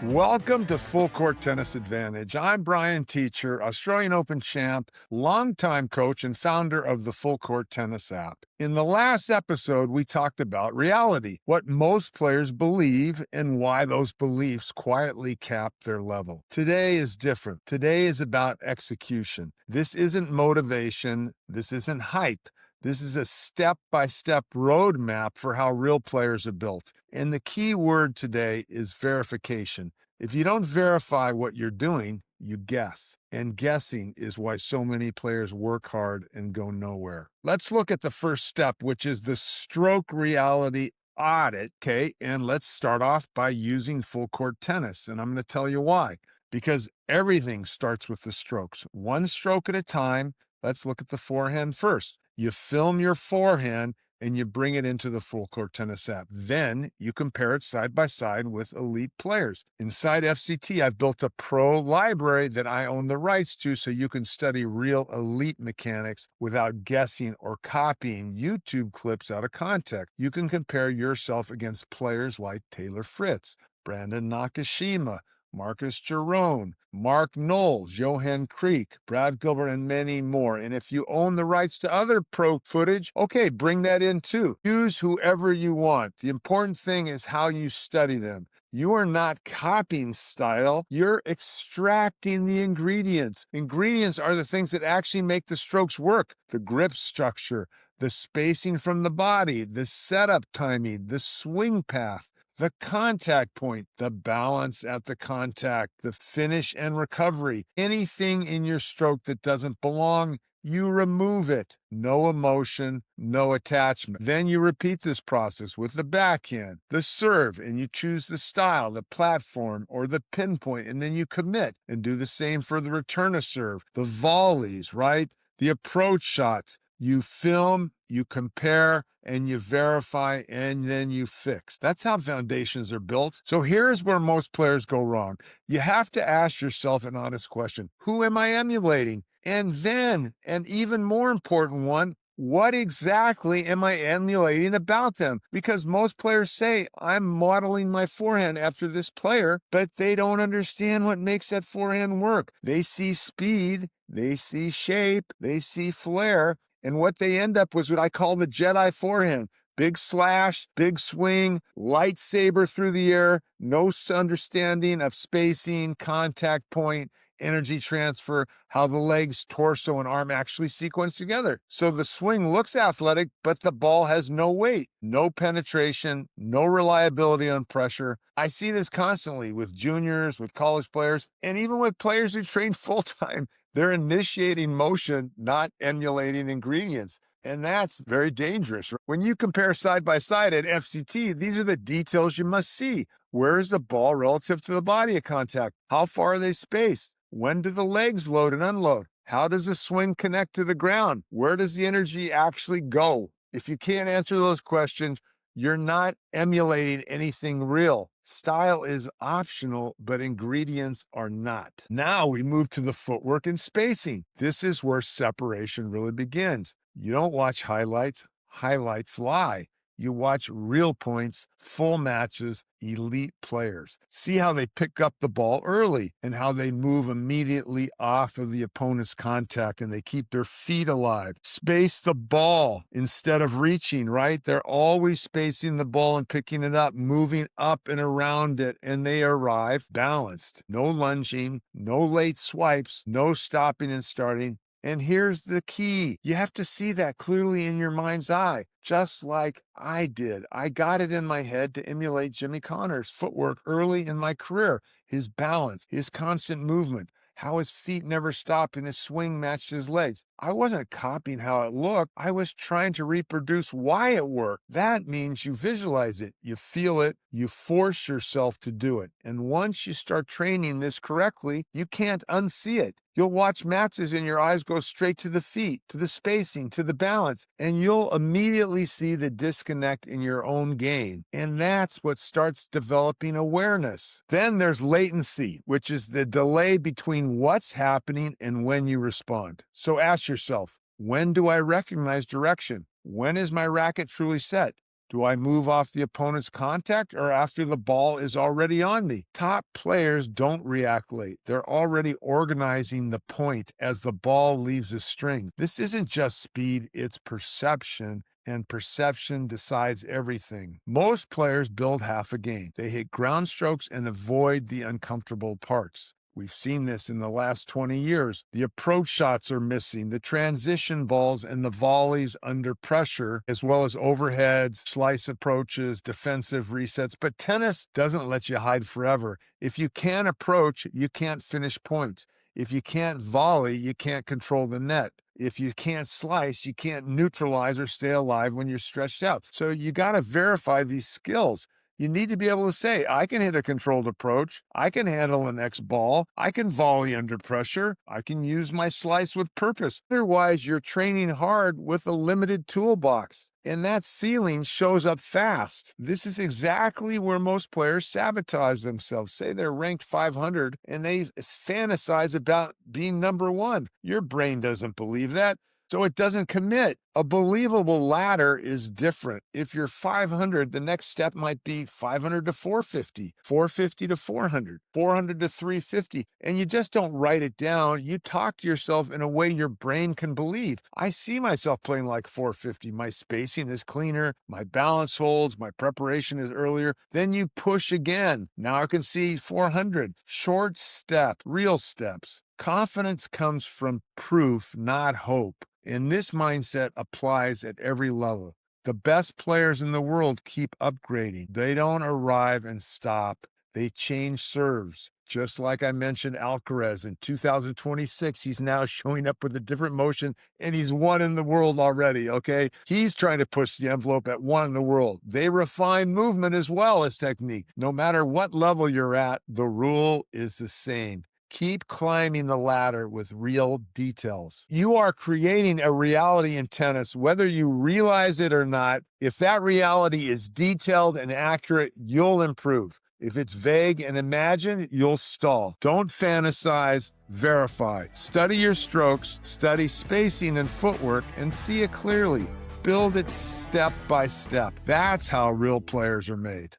Welcome to Full Court Tennis Advantage. I'm Brian Teacher, Australian Open champ, longtime coach, and founder of the Full Court Tennis app. In the last episode, we talked about reality, what most players believe, and why those beliefs quietly cap their level. Today is different. Today is about execution. This isn't motivation. This isn't hype. This is a step-by-step roadmap for how real players are built. And the key word today is verification. If you don't verify what you're doing, you guess. And guessing is why so many players work hard and go nowhere. Let's look at the first step, which is the stroke reality audit, okay? And let's start off by using full court tennis. And I'm going to tell you why. Because everything starts with the strokes. One stroke at a time. Let's look at the forehand first. You film your forehand and you bring it into the Full Court Tennis app. Then you compare it side by side with elite players. Inside FCT, I've built a pro library that I own the rights to so you can study real elite mechanics without guessing or copying YouTube clips out of context. You can compare yourself against players like Taylor Fritz, Brandon Nakashima, Marcus Giron, Mark Knowles, Johan Creek, Brad Gilbert, and many more. And if you own the rights to other pro footage, okay, bring that in too. Use whoever you want. The important thing is how you study them. You are not copying style. You're extracting the ingredients. Ingredients are the things that actually make the strokes work. The grip structure, the spacing from the body, the setup timing, the swing path, the contact point, the balance at the contact, the finish and recovery. Anything in your stroke that doesn't belong, you remove it. No emotion, no attachment. Then you repeat this process with the backhand, the serve, and you choose the style, the platform, or the pinpoint, and then you commit and do the same for the return of serve, the volleys, right? The approach shots. You film, you compare, and you verify, and then you fix. That's how foundations are built. So here's where most players go wrong. You have to ask yourself an honest question. Who am I emulating? And then, an even more important one, what exactly am I emulating about them? Because most players say, I'm modeling my forehand after this player, but they don't understand what makes that forehand work. They see speed, they see shape, they see flair, and what they end up was what I call the Jedi forehand. Big slash, big swing, lightsaber through the air, no understanding of spacing, contact point, energy transfer, how the legs, torso, and arm actually sequence together. So the swing looks athletic, but the ball has no weight, no penetration, no reliability on pressure. I see this constantly with juniors, with college players, and even with players who train full-time. They're initiating motion, not emulating ingredients. And that's very dangerous. When you compare side by side at FCT, these are the details you must see. Where is the ball relative to the body of contact? How far are they spaced? When do the legs load and unload? How does the swing connect to the ground? Where does the energy actually go? If you can't answer those questions, you're not emulating anything real. Style is optional, but ingredients are not. Now we move to the footwork and spacing. This is where separation really begins. You don't watch highlights. Highlights lie. You watch real points, full matches, elite players. See how they pick up the ball early and how they move immediately off of the opponent's contact and they keep their feet alive. Space the ball instead of reaching, right? They're always spacing the ball and picking it up, moving up and around it, and they arrive balanced. No lunging, no late swipes, no stopping and starting. And here's the key. You have to see that clearly in your mind's eye, just like I did. I got it in my head to emulate Jimmy Connor's footwork early in my career, his balance, his constant movement, how his feet never stopped and his swing matched his legs. I wasn't copying how it looked. I was trying to reproduce why it worked. That means you visualize it, you feel it, you force yourself to do it. And once you start training this correctly, you can't unsee it. You'll watch matches and your eyes go straight to the feet, to the spacing, to the balance, and you'll immediately see the disconnect in your own game. And that's what starts developing awareness. Then there's latency, which is the delay between what's happening and when you respond. So ask yourself, when do I recognize direction? When is my racket truly set? Do I move off the opponent's contact or after the ball is already on me? Top players don't react late. They're already organizing the point as the ball leaves the string. This isn't just speed, it's perception. And perception decides everything. Most players build half a game. They hit ground strokes and avoid the uncomfortable parts. We've seen this in the last 20 years. The approach shots are missing, the transition balls and the volleys under pressure, as well as overheads, slice approaches, defensive resets. But tennis doesn't let you hide forever. If you can't approach, you can't finish points. If you can't volley, you can't control the net. If you can't slice, you can't neutralize or stay alive when you're stretched out. So you got to verify these skills. You need to be able to say, I can hit a controlled approach. I can handle an X ball. I can volley under pressure. I can use my slice with purpose. Otherwise, you're training hard with a limited toolbox. And that ceiling shows up fast. This is exactly where most players sabotage themselves. Say they're ranked 500 and they fantasize about being number one. Your brain doesn't believe that, so it doesn't commit. A believable ladder is different. If you're 500, the next step might be 500 to 450, 450 to 400, 400 to 350. And you just don't write it down. You talk to yourself in a way your brain can believe. I see myself playing like 450. My spacing is cleaner. My balance holds. My preparation is earlier. Then you push again. Now I can see 400. Short step, real steps. Confidence comes from proof, not hope. And this mindset applies at every level. The best players in the world keep upgrading. They don't arrive and stop. They change serves. Just like I mentioned Alcaraz in 2026, he's now showing up with a different motion and he's one in the world already, okay? He's trying to push the envelope at one in the world. They refine movement as well as technique. No matter what level you're at, the rule is the same. Keep climbing the ladder with real details. You are creating a reality in tennis, whether you realize it or not. If that reality is detailed and accurate, you'll improve. If it's vague and imagined, you'll stall. Don't fantasize, verify. Study your strokes, study spacing and footwork, and see it clearly. Build it step by step. That's how real players are made.